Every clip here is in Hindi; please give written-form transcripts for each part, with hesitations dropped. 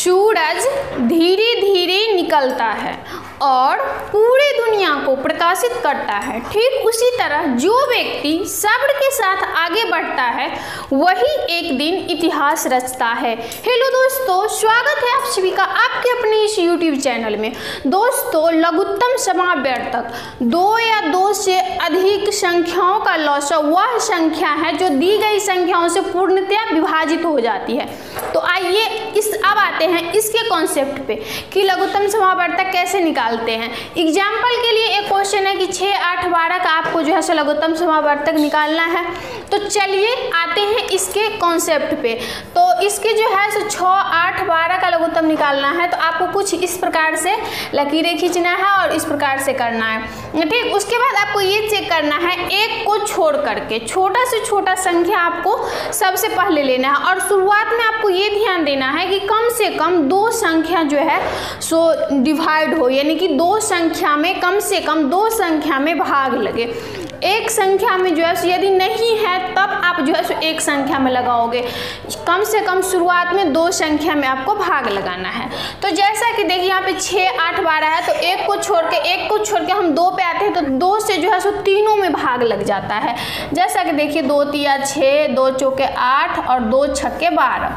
सूरज धीरे धीरे निकलता है और पूरी दुनिया को प्रकाशित करता है, ठीक उसी तरह जो व्यक्ति सब्र के साथ आगे बढ़ता है वही एक दिन इतिहास रचता है। हेलो दोस्तों, स्वागत है आप सभी का आपके अपने इस YouTube चैनल में। दोस्तों, लघुत्तम समावर्तक दो या दो से अधिक संख्याओं का लौसा वह संख्या है जो दी गई संख्याओं से पूर्णतया विभाजित हो जाती है। तो आइए अब आते हैं इसके कॉन्सेप्ट पे कि लघुत्तम समावर्तक कैसे निकालते हैं। एग्जाम्पल के लिए एक क्वेश्चन है कि 6, 8, 12 का आपको जो है सो लघुत्तम समावर्तक निकालना है। तो चलिए आते हैं इसके कॉन्सेप्ट पे। तो इसके जो है सो 6, 8, 12 का लघुत्तम निकालना है तो आपको कुछ इस प्रकार से लकीरें खींचना है और इस प्रकार से करना है, ठीक। उसके बाद आपको ये चेक करना है एक को छोड़ करके छोटा से छोटा संख्या आपको सबसे पहले लेना है और शुरुआत में आपको ये ध्यान देना है कि कम से कम दो संख्या जो है सो डिवाइड हो, यानी कि दो संख्या में कम से कम दो संख्या में भाग लगे। एक संख्या में जो है सो यदि नहीं है तब आप जो है सो एक संख्या में लगाओगे। कम से कम शुरुआत में दो संख्या में आपको भाग लगाना है। तो जैसा कि देखिए यहाँ पे 6, 8, 12 है तो एक को छोड़ के हम 2 पे आते हैं तो 2 से जो है सो तीनों में भाग लग जाता है। जैसा कि देखिए 2 तिया 6, 2 चौके 8 और 2 छक्के 12,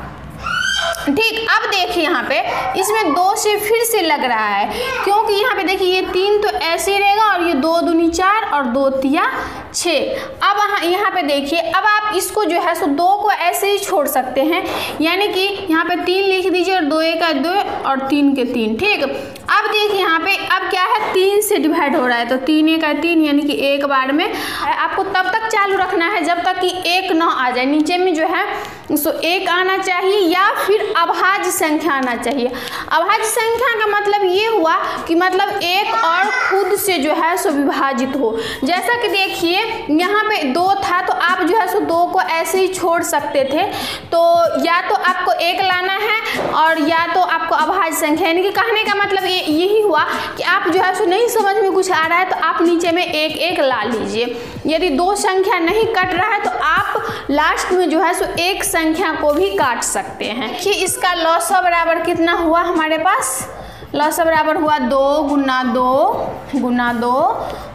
ठीक। अब देखिए यहाँ पे इसमें 2 से फिर से लग रहा है क्योंकि यहाँ पे देखिए ये 3 तो ऐसे रहेगा और ये 2 दूनी 4 और 2 तिया 6। अब यहाँ पे देखिए अब आप इसको जो है सो 2 को ऐसे ही छोड़ सकते हैं, यानी कि यहाँ पे 3 लिख दीजिए और 2 का 2 और 3 के 3, ठीक। अब देखिए यहाँ पे अब क्या है 3 से डिवाइड हो रहा है तो 3 का 3 यानी कि एक बार में आपको तब तक चालू रखना है जब तक कि 1 ना आ जाए। नीचे में जो है सो 1 आना चाहिए या फिर अभाज्य संख्या आना चाहिए। अभाज्य संख्या का मतलब ये हुआ कि मतलब 1 और खुद से जो है सो विभाजित हो। जैसा कि देखिए यहाँ पे 2 था तो आप जो है सो 2 को ऐसे ही छोड़ सकते थे। तो या तो आपको 1 लाना है और या तो आपको अभाज्य संख्या, यानी कि कहने का मतलब यही हुआ कि आप जो है सो नहीं समझ में कुछ आ रहा है तो आप नीचे में 1, 1 ला लीजिए। यदि 2 संख्या नहीं कट रहा है तो आप लास्ट में जो है सो एक संख्या को भी काट सकते हैं कि इसका लौसा बराबर कितना हुआ हमारे पास। लौसा बराबर हुआ 2 गुना 2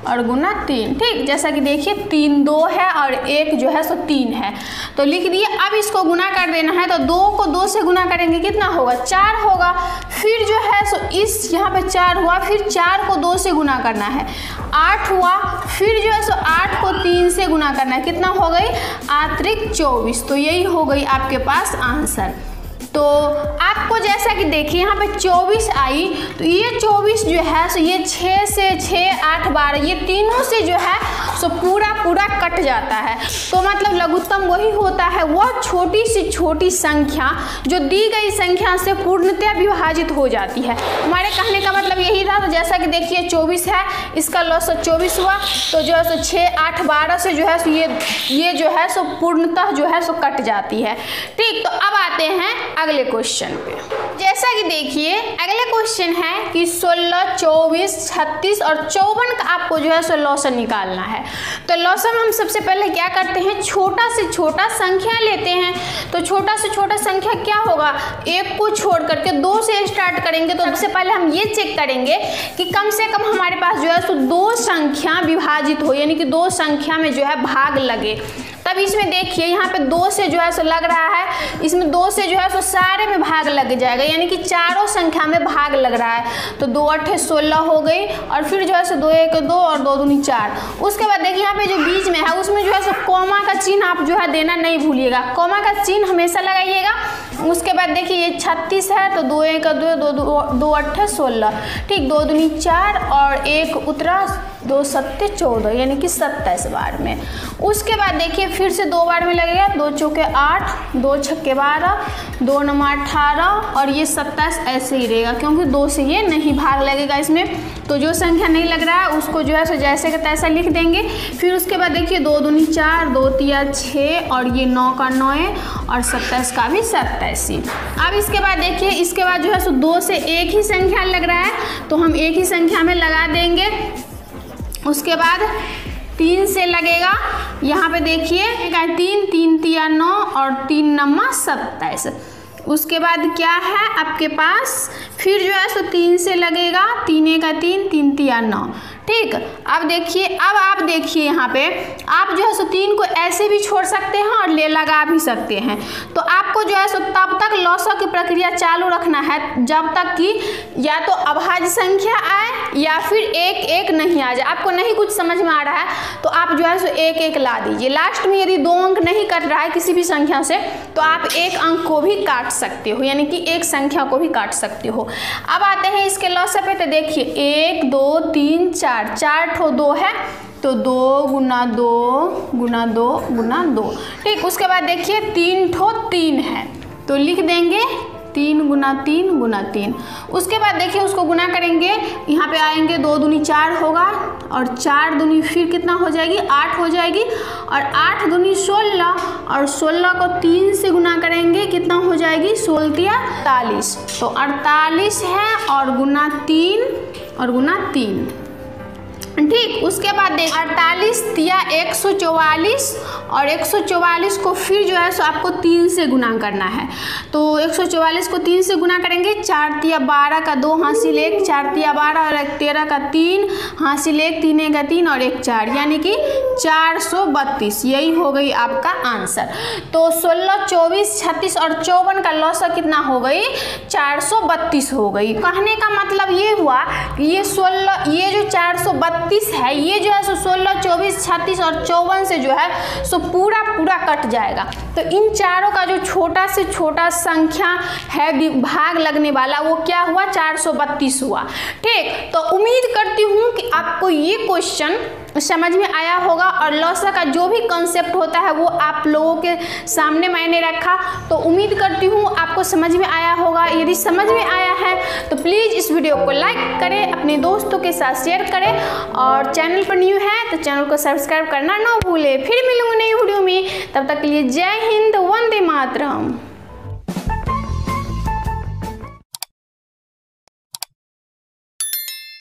और गुना 3, ठीक। जैसा कि देखिए 3 2 है और 1 जो है सो 3 है तो लिख दिए। अब इसको गुना कर देना है तो 2 को 2 से गुना करेंगे कितना होगा 4 होगा। फिर जो है सो इस यहाँ पे 4 हुआ, फिर 4 को 2 से गुना करना है 8 हुआ, फिर जो है सो 8 को 3 से गुना करना है, कितना हो गई 8 24। तो यही हो गई आपके पास आंसर। तो आपको जैसा कि देखिए यहाँ पे 24 आई तो ये 24 जो है सो ये 6 से 6, 8, 12 ये तीनों से जो है सो पूरा कट जाता है। तो मतलब लघुत्तम वही होता है वह छोटी से छोटी संख्या जो दी गई संख्या से पूर्णतया विभाजित हो जाती है। हमारे कहने का मतलब यही था। तो जैसा कि देखिए 24 है, इसका लौसा 24 हुआ तो जो है सो 6, 8, 12 से जो है सो ये जो है सो पूर्णतः जो है सो कट जाती है, ठीक। तो अब आते हैं अगले क्वेश्चन पे। जैसा कि देखिए अगले क्वेश्चन है कि 16, 24, 36 और 54 का आपको जो है सो लौसा निकालना है। तो लौसा में हम सबसे पहले क्या करते हैं छोटा से छोटा संख्या लेते हैं। तो छोटा से छोटा संख्या क्या होगा 1 को छोड़ करके 2 से स्टार्ट करेंगे। तो सबसे पहले हम ये चेक करेंगे कि कम से कम हमारे पास जो है सो 2 संख्या विभाजित हो, यानी कि 2 संख्या में जो है भाग लगे। तब इसमें देखिए यहाँ पे 2 से जो है सो लग रहा है, इसमें 2 से जो है सो सारे में भाग लग जाएगा, यानी कि चारों संख्या में भाग लग रहा है। तो 2 8 16 हो गई और फिर जो है सो 2 1 2 और 2 दूनी 4। उसके बाद देखिए यहाँ पे जो बीच में है उसमें जो है सो कॉमा का चिन्ह आप जो है देना नहीं भूलिएगा, कॉमा का चिन्ह हमेशा लगाइएगा। उसके बाद देखिए ये 36 है तो 2 1 2 2 8 16, ठीक। 2 दूनी 4 और 1 उतरा 2 7 14, यानी कि 27 बार में। उसके बाद देखिए फिर से 2 बार में लगेगा 2 चौके 8, 2 छक्के 12, 2 9 18 और ये 27 ऐसे ही रहेगा क्योंकि 2 से ये नहीं भाग लगेगा इसमें। तो जो संख्या नहीं लग रहा है उसको जो है सो जैसे का तैसा लिख देंगे। फिर उसके बाद देखिए 2 दूनी 4, 2 तिया 6 और ये 9 का 9 और 27 का भी 27 ही। अब इसके बाद देखिए इसके बाद जो है सो 2 से एक ही संख्या लग रहा है तो हम एक ही संख्या में लगा देंगे। उसके बाद 3 से लगेगा, यहाँ पे देखिए 3 3 तिया 9 और 3 9 27। उसके बाद क्या है आपके पास, फिर जो है सो 3 से लगेगा, 3 का 3, 3 तिया 9। ठीक, अब देखिए, अब आप देखिए यहाँ पे आप जो है सो 3 को ऐसे भी छोड़ सकते हैं और ले लगा भी सकते हैं। तो आपको जो है सो तब तक लॉसक की प्रक्रिया चालू रखना है जब तक कि या तो अभाज्य संख्या आए या फिर 1 1 नहीं आ जाए। आपको नहीं कुछ समझ में आ रहा है तो आप जो है सो 1 1 ला दीजिए। लास्ट में यदि 2 अंक नहीं कट रहा है किसी भी संख्या से तो आप 1 अंक को भी काट सकते हो, यानी कि एक संख्या को भी काट सकते हो। अब आते हैं इसके लॉसक पे, तो देखिए 1 2 3 4, 4 ठो 2 है तो 2 गुना 2 गुना 2 गुना 2। ठीक, उसके बाद देखिए 3 ठो 3 है तो लिख देंगे 3 गुना 3 गुना 3। उसके बाद देखिए उसको गुना करेंगे, यहाँ पे आएंगे 2 दूनी 4 होगा और 4 दूनी फिर कितना हो जाएगी, 8 हो जाएगी, और 8 दूनी 16 और 16 को 3 से गुना करेंगे कितना हो जाएगी, 16 तिया 48। तो 48 है और गुना 3 और गुना 3। ठीक, उसके बाद देख 48 तिया 144 और 144 को फिर जो है सो आपको 3 से गुना करना है। तो 144 को 3 से गुना करेंगे, 4 तिया 12 का 2 हासिल 1, 4 तिया 12 और 1 13 का 3 हासिल 1, 3 का 3 और 1 4, यानी कि 432। यही हो गई आपका आंसर। तो 16 24 36 और 54 का लॉसक कितना हो गई, 432 हो गई। कहने का मतलब ये हुआ कि ये 16, ये जो 432 है ये जो है सो 16 24 36 और 54 से जो है सो पूरा कट जाएगा। तो इन चारों का जो छोटा से छोटा संख्या है भाग लगने वाला वो क्या हुआ, 432 हुआ। ठीक, तो उम्मीद करती हूँ कि आपको ये क्वेश्चन समझ में आया होगा और लॉसक का जो भी कॉन्सेप्ट होता है वो आप लोगों के सामने मैंने रखा। तो उम्मीद करती हूँ आपको समझ में आया होगा। यदि समझ में आया है तो प्लीज़ इस वीडियो को लाइक करें, अपने दोस्तों के साथ शेयर करें और चैनल पर न्यू है तो चैनल को सब्सक्राइब करना ना भूलें। फिर मिलूंगी नई वीडियो में, तब तक के लिए जय हिंद, वंदे मातरम।